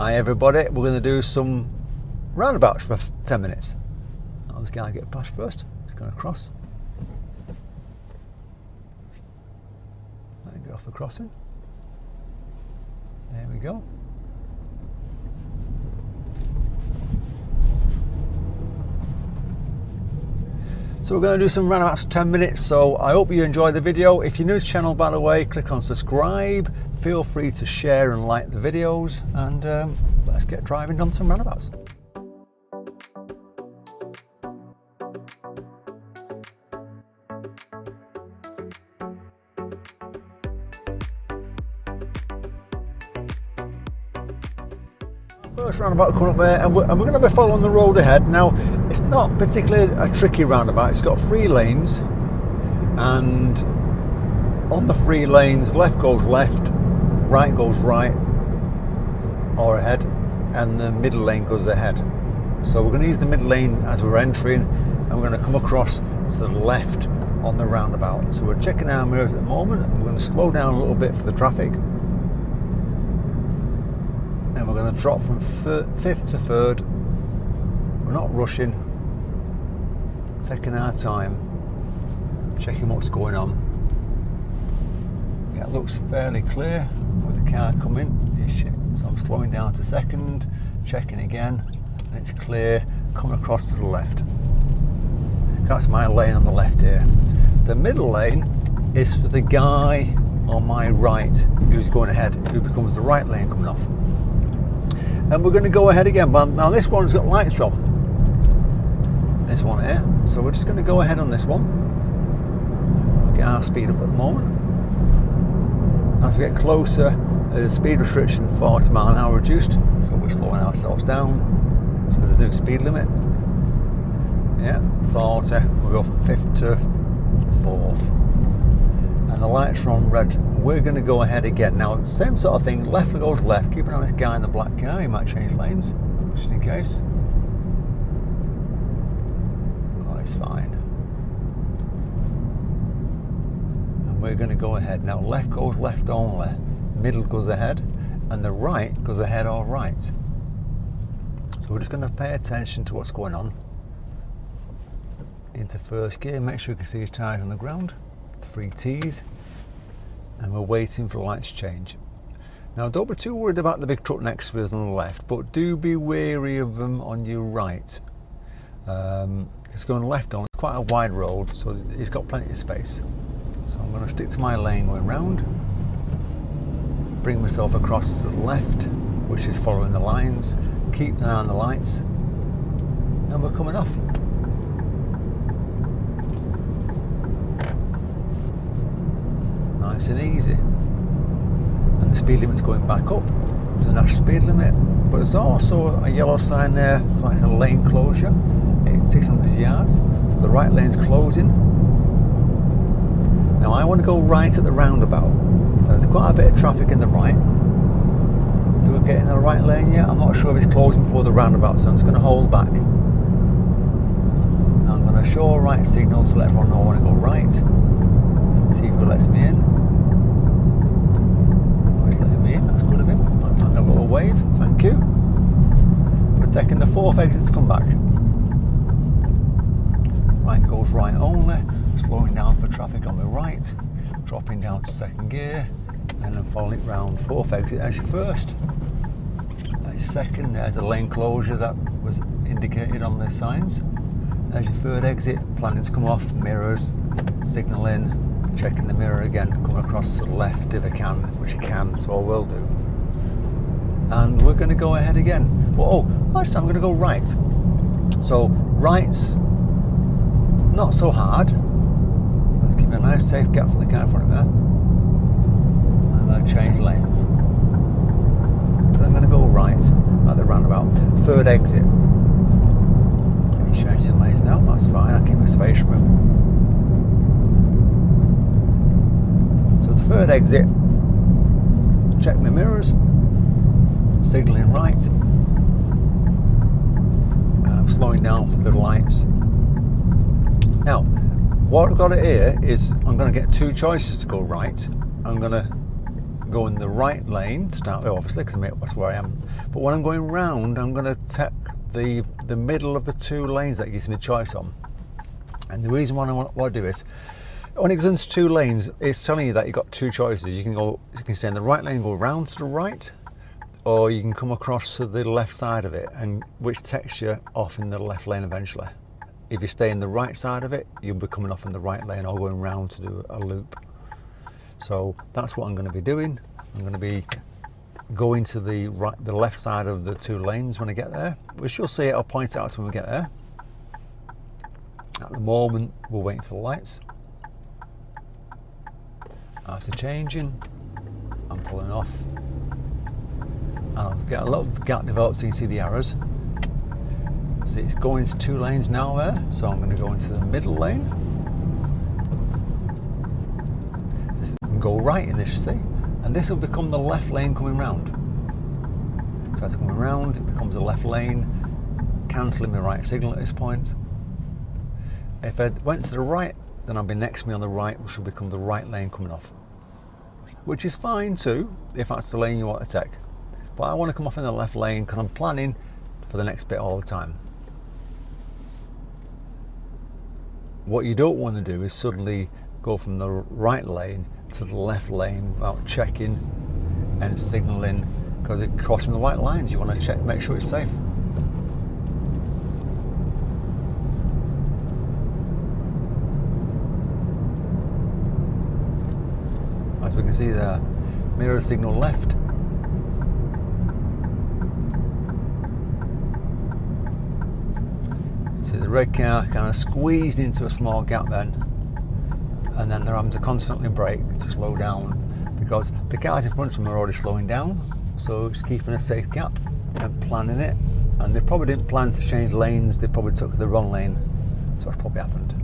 Hi everybody, we're going to do some roundabouts for 10 minutes. I'll just get past first. He's going to cross. Let him get off the crossing. There we go. So we're going to do some roundabouts for 10 minutes, so I hope you enjoy the video. If you're new to the channel, by the way, click on subscribe. Feel free to share and like the videos, and let's get driving on some roundabouts. First roundabout coming up there, and we're going to be following the road ahead. Now, it's not particularly a tricky roundabout. It's got 3 lanes, and on the 3 lanes, left goes left, right goes right or ahead, and the middle lane goes ahead. So we're going to use the middle lane as we're entering, and we're going to come across to the left on the roundabout. So we're checking our mirrors at the moment, and we're going to slow down a little bit for the traffic. And we're going to drop from 5th to 3rd. We're not rushing, taking our time, checking what's going on. Yeah, it looks fairly clear with the car coming. So I'm slowing down to 2nd, checking again, and it's clear coming across to the left. That's my lane on the left here. The middle lane is for the guy on my right who's going ahead, who becomes the right lane coming off. And we're going to go ahead again, but now this one's got lights on, this one here, so we're just going to go ahead on this one. We'll get our speed up at the moment. As we get closer, the speed restriction 40 mile an hour reduced, so we're slowing ourselves down to the new speed limit. Yeah, 40, we'll go from 5th to 4th. And the lights are on red. We're going to go ahead again. Now, same sort of thing, left goes left. Keep an eye on this guy in the black car, he might change lanes, just in case. Oh, it's fine. And we're going to go ahead. Now, left goes left only, middle goes ahead, and the right goes ahead or right. So we're just going to pay attention to what's going on. Into first gear, make sure you can see his tyres on the ground. 3 T's, and we're waiting for the lights to change. Now, don't be too worried about the big truck next to us on the left, but do be wary of them on your right. It's going left on, it's quite a wide road, so it's got plenty of space. So I'm going to stick to my lane going round, bring myself across to the left, which is following the lines, keep an eye on the lights, and we're coming off. Nice and easy, and the speed limit's going back up to the national speed limit, but there's also a yellow sign there. It's like a lane closure, it's 600 yards, so the right lane's closing. Now I want to go right at the roundabout, so there's quite a bit of traffic in the right. Do we get in the right lane yet? I'm not sure if it's closing before the roundabout, so I'm just going to hold back. Now I'm going to show a right signal to let everyone know I want to go right. See if it lets me in. Oh, he's letting me in, that's good of him. And a little wave, thank you. We're taking the 4th exit to come back. Right goes right only, slowing down for traffic on the right, dropping down to 2nd gear, and then following it round. 4th exit, there's your 1st. There's your 2nd, there's a lane closure that was indicated on the signs. There's your 3rd exit, planning to come off, mirrors, signal in. Checking the mirror again, coming across to the left if I can, which I can, so I will do. And we're going to go ahead again. Oh, last time I'm going to go right. So right's not so hard. Let's keep a nice safe gap for the car in front of me. And then change lanes. Then I'm going to go right at the roundabout. 3rd exit. He's changing lanes now, that's fine, I'll keep a space for him. So it's the 3rd exit, check my mirrors, signalling right, and I'm slowing down for the lights. Now, what I've got here is I'm going to get 2 choices to go right. I'm going to go in the right lane to start with, obviously, because that's where I am. But when I'm going round, I'm going to take the middle of the two lanes that gives me choice on. And the reason why I want to do this, when it goes into two lanes, it's telling you that you've got two choices. You can stay in the right lane and go round to the right, or you can come across to the left side of it, and which takes you off in the left lane eventually. If you stay in the right side of it, you'll be coming off in the right lane or going round to do a loop. So that's what I'm going to be doing. I'm going to be going to the left side of the two lanes when I get there, which you'll see. I'll point it out when we get there. At the moment, we're waiting for the lights. As they're changing, I'm pulling off. And I'll get a little gap developed so you can see the arrows. See, it's going into two lanes now there, so I'm going to go into the middle lane. Go right in this, see, and this will become the left lane coming round. So as it's coming round, it becomes the left lane, cancelling my right signal at this point. If I went to the right, then I'll be next to me on the right, which will become the right lane coming off, which is fine too if that's the lane you want to take. But I want to come off in the left lane because I'm planning for the next bit all the time. What you don't want to do is suddenly go from the right lane to the left lane without checking and signalling, because it's crossing the white lines. You want to check, make sure it's safe. As we can see there, mirror signal left. See the red car kind of squeezed into a small gap then, and then they're having to constantly brake to slow down because the cars in front of them are already slowing down, so it's keeping a safe gap and planning it. And they probably didn't plan to change lanes, they probably took the wrong lane, so that's probably happened.